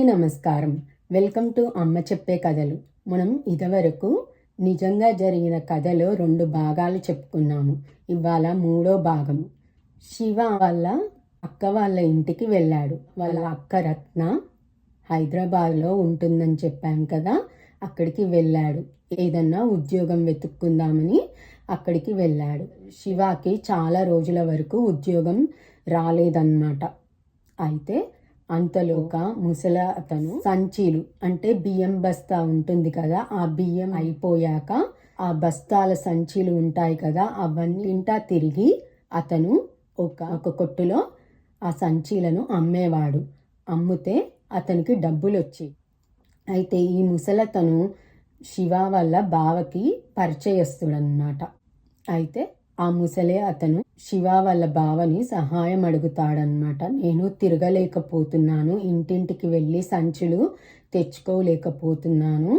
నమస్కారం. Welcome to అమ్మ చెప్పే కథలు. మనం ఇదివరకు నిజంగా జరిగిన కథలో 2 భాగాలు చెప్పుకున్నాము. ఇవాళ 3వ భాగం. శివ వాళ్ళ అక్క వాళ్ళ ఇంటికి వెళ్ళాడు. వాళ్ళ అక్క రత్న హైదరాబాద్లో ఉంటుందని చెప్పాం కదా, అక్కడికి వెళ్ళాడు. ఏదన్నా ఉద్యోగం వెతుక్కుందామని అక్కడికి వెళ్ళాడు. శివాకి చాలా రోజుల వరకు ఉద్యోగం రాలేదన్నమాట. అయితే అంతలోక ముసల అతను సంచీలు అంటే బియ్యం బస్తా ఉంటుంది కదా, ఆ బియ్యం అయిపోయాక ఆ బస్తాల సంచీలు ఉంటాయి కదా, అవన్నింటా తిరిగి అతను ఒక కొట్టులో ఆ సంచీలను అమ్మేవాడు. అమ్మితే అతనికి డబ్బులు వచ్చి. అయితే ఈ ముసలతను శివ వాళ్ళ బావకి పరిచయస్తుడన్నమాట. అయితే ఆ ముసలే అతను శివ వాళ్ళ బావని సహాయం అడుగుతాడనమాట. నేను తిరగలేకపోతున్నాను, ఇంటింటికి వెళ్ళి సంచులు తెచ్చుకోలేకపోతున్నాను,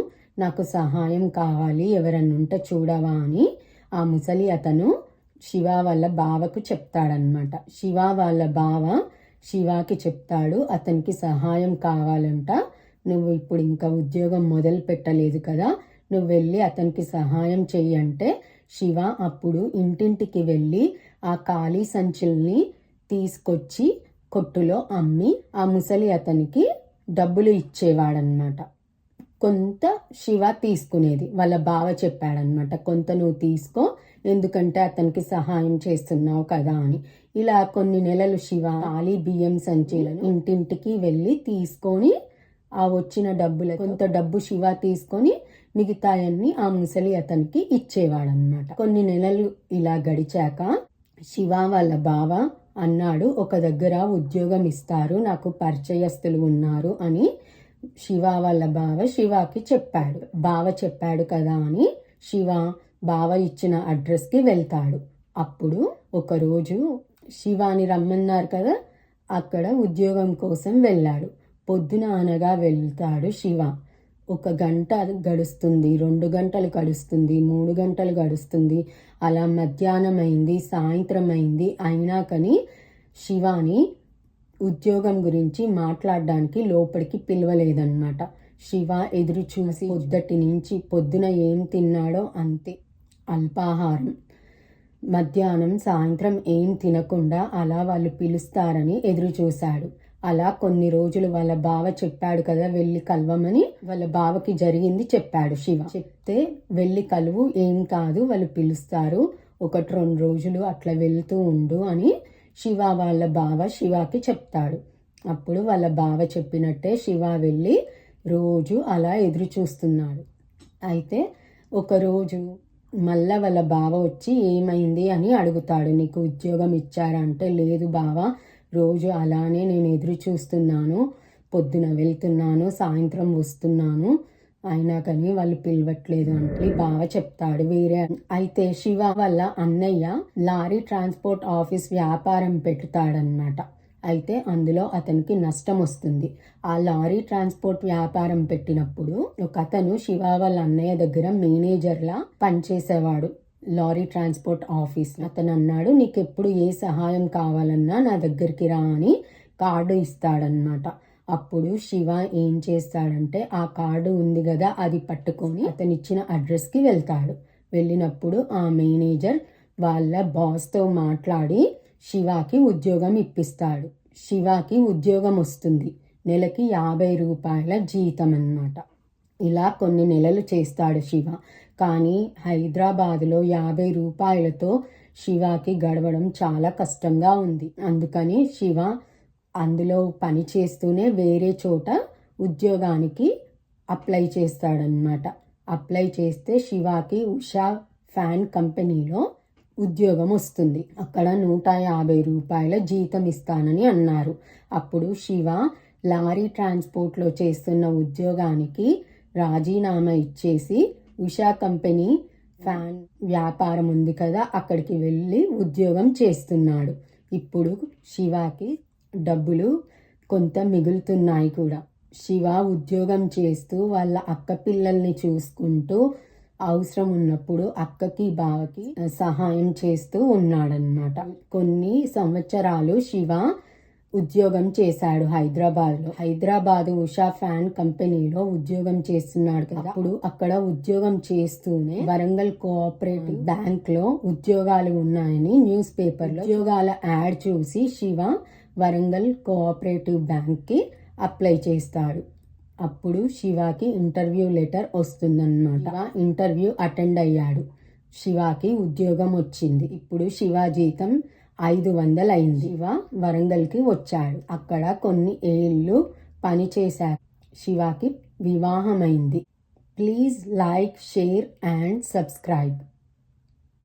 నాకు సహాయం కావాలి, ఎవరన్నా ఉంటే చూడవా అని ఆ ముసలి అతను శివ వాళ్ళ బావకు చెప్తాడనమాట. శివ వాళ్ళ బావ శివాకి చెప్తాడు, అతనికి సహాయం కావాలంట, నువ్వు ఇప్పుడు ఇంకా ఉద్యోగం మొదలు పెట్టలేదు కదా, నువ్వు వెళ్ళి అతనికి సహాయం చెయ్యంటే శివ అప్పుడు ఇంటింటికి వెళ్ళి ఆ ఖాళీ సంచుల్ని తీసుకొచ్చి కొట్టులో అమ్మి ఆ ముసలి అతనికి డబ్బులు ఇచ్చేవాడనమాట. కొంత శివ తీసుకునేది. వాళ్ళ బావ చెప్పాడనమాట, కొంత నువ్వు తీసుకో, ఎందుకంటే అతనికి సహాయం చేస్తున్నావు కదా అని. ఇలా కొన్ని నెలలు శివ ఖాళీ బియ్యం సంచులను ఇంటింటికి వెళ్ళి తీసుకొని ఆ వచ్చిన డబ్బులు కొంత డబ్బు శివ తీసుకొని మిగతాయన్ని ఆ ముసలి అతనికి ఇచ్చేవాడనమాట. కొన్ని నెలలు ఇలా గడిచాక శివ వాళ్ళ బావ అన్నాడు, ఒక దగ్గర ఉద్యోగం ఇస్తారు, నాకు పరిచయస్తులు ఉన్నారు అని శివ వాళ్ళ బావ శివాకి చెప్పాడు. బావ చెప్పాడు కదా అని శివ బావ ఇచ్చిన అడ్రస్కి వెళ్తాడు. అప్పుడు ఒకరోజు శివాని రమ్మన్నారు కదా, అక్కడ ఉద్యోగం కోసం వెళ్ళాడు. పొద్దున అనగా వెళ్తాడు శివ. 1 గంట గడుస్తుంది, 2 గంటలు గడుస్తుంది, 3 గంటలు గడుస్తుంది, అలా మధ్యాహ్నం అయింది, సాయంత్రం అయింది. అయినా కానీ శివాని ఉద్యోగం గురించి మాట్లాడడానికి లోపలికి పిలవలేదన్నమాట. శివ ఎదురు చూసి పొద్దుటి నుంచి పొద్దున ఏం తిన్నాడో అంతే, అల్పాహారం, మధ్యాహ్నం సాయంత్రం ఏం తినకుండా అలా వాళ్ళు పిలుస్తారని ఎదురు చూశాడు. అలా కొన్ని రోజులు వాళ్ళ బావ చెప్పాడు కదా వెళ్ళి కలవమని, వాళ్ళ బావకి జరిగింది చెప్పాడు శివ. చెప్తే వెళ్ళి కలువు, ఏం కాదు, వాళ్ళు పిలుస్తారు, 1-2 రోజులు అట్లా వెళ్తూ ఉండు అని శివ వాళ్ళ బావ శివాకి చెప్తాడు. అప్పుడు వాళ్ళ బావ చెప్పినట్టే శివ వెళ్ళి రోజు అలా ఎదురు చూస్తున్నాడు. అయితే ఒకరోజు మళ్ళా వాళ్ళ బావ వచ్చి ఏమైంది అని అడుగుతాడు, నీకు ఉద్యోగం ఇచ్చారా అంటే, లేదు బావ, రోజు అలానే నేను ఎదురు చూస్తున్నాను, పొద్దున వెళ్తున్నాను, సాయంత్రం వస్తున్నాను, అయినా కానీ వాళ్ళు పిలవట్లేదు అంటే బావ చెప్తాడు వేరే. అయితే శివ వాళ్ళ అన్నయ్య లారీ ట్రాన్స్పోర్ట్ ఆఫీస్ వ్యాపారం పెడతాడనమాట. అయితే అందులో అతనికి నష్టం వస్తుంది. ఆ లారీ ట్రాన్స్పోర్ట్ వ్యాపారం పెట్టినప్పుడు ఒక అతను శివ వాళ్ళ అన్నయ్య దగ్గర మేనేజర్లా పనిచేసేవాడు లారీ ట్రాన్స్పోర్ట్ ఆఫీస్. అతను అన్నాడు, నీకు ఎప్పుడు ఏ సహాయం కావాలన్నా నా దగ్గరికి రా అని కార్డు ఇస్తాడనమాట. అప్పుడు శివ ఏం చేస్తాడంటే ఆ కార్డు ఉంది కదా, అది పట్టుకొని అతను ఇచ్చిన అడ్రస్కి వెళ్తాడు. వెళ్ళినప్పుడు ఆ మేనేజర్ వాళ్ళ బాస్తో మాట్లాడి శివాకి ఉద్యోగం ఇప్పిస్తాడు. శివాకి ఉద్యోగం వస్తుంది, నెలకి 50 రూపాయల జీతం అన్నమాట. ఇలా కొన్ని నెలలు చేస్తాడు శివ. కానీ హైదరాబాద్లో 50 రూపాయలతో శివాకి గడవడం చాలా కష్టంగా ఉంది. అందుకని శివ అందులో పని చేస్తూనే వేరే చోట ఉద్యోగానికి అప్లై చేస్తాడనమాట. అప్లై చేస్తే శివాకి ఉషా ఫ్యాన్ కంపెనీలో ఉద్యోగం వస్తుంది. అక్కడ 150 రూపాయల జీతం ఇస్తానని అన్నారు. అప్పుడు శివ లారీ ట్రాన్స్పోర్ట్లో చేస్తున్న ఉద్యోగానికి రాజీనామా ఇచ్చేసి ఉషా కంపెనీ ఫ్యాన్ వ్యాపారం ఉంది కదా, అక్కడికి వెళ్ళి ఉద్యోగం చేస్తున్నాడు. ఇప్పుడు శివాకి డబ్బులు కొంత మిగులుతున్నాయి కూడా. శివ ఉద్యోగం చేస్తూ వాళ్ళ అక్క పిల్లల్ని చూసుకుంటూ అవసరం ఉన్నప్పుడు అక్కకి బావకి సహాయం చేస్తూ ఉన్నాడనమాట. కొన్ని సంవత్సరాలు శివ ఉద్యోగం చేశాడు హైదరాబాద్ ఉషా ఫ్యాన్ కంపెనీలో ఉద్యోగం చేస్తున్నాడు కదా. అప్పుడు అక్కడ ఉద్యోగం చేస్తూనే వరంగల్ కోఆపరేటివ్ బ్యాంక్ లో ఉద్యోగాలు ఉన్నాయని న్యూస్ పేపర్ లో ఉద్యోగాల యాడ్ చూసి శివ వరంగల్ కోఆపరేటివ్ బ్యాంక్ కి అప్లై చేస్తాడు. అప్పుడు శివాకి ఇంటర్వ్యూ లెటర్ వస్తుందన్నమాట. ఇంటర్వ్యూ అటెండ్ అయ్యాడు. శివాకి ఉద్యోగం వచ్చింది. ఇప్పుడు శివ జీతం 500 అయింది. శివ వరంగల్కి వచ్చాడు. అక్కడ కొన్ని ఏళ్ళు పని చేశాడు. శివాకి వివాహమైంది. Please like, share and subscribe.